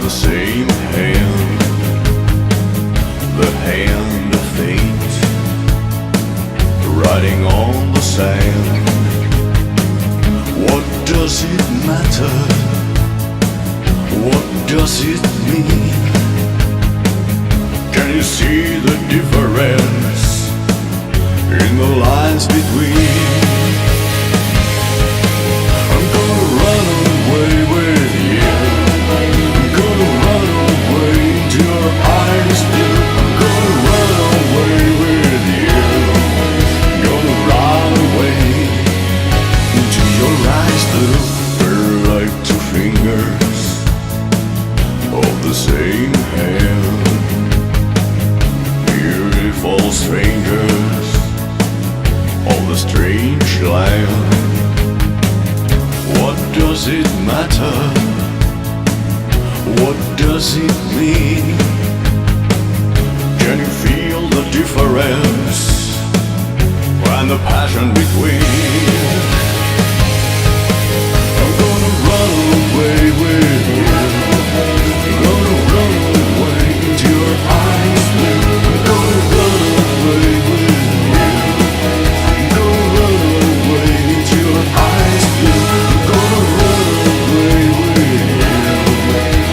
The same hand, the hand of fate, writing on the sand. What does it matter? What does it mean? Can you see the difference in the lines between? I'm gonna run away with you. Gonna run away into your eyes blue. Gonna run away with you. Gonna run away into your eyes blue. We're like two fingers of the same hand. Beautiful strangers of the strange land. What does it matter? What does it mean? Can you feel the difference and the passion between? I'm gonna run away with you. I'm gonna run away into your eyes blue. I'm gonna run away with you.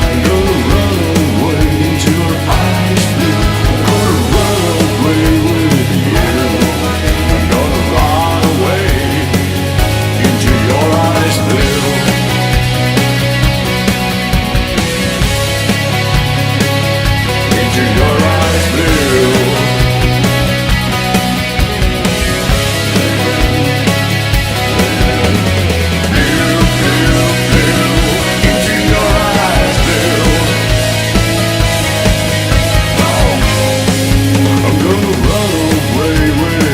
I'm gonna run away into your eyes blue. I'm gonna run away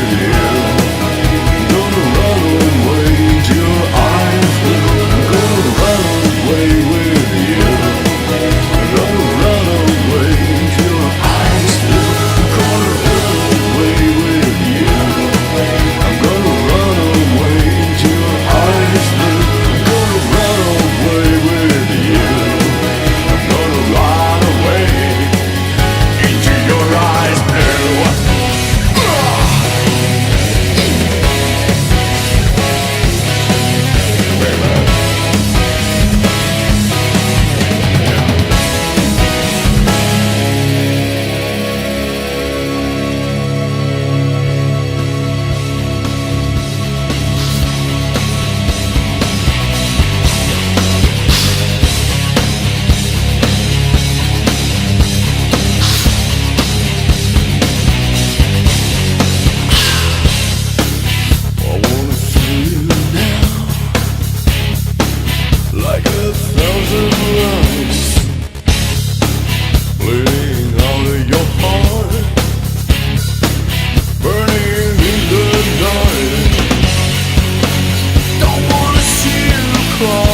with you. Don't wanna see you cry.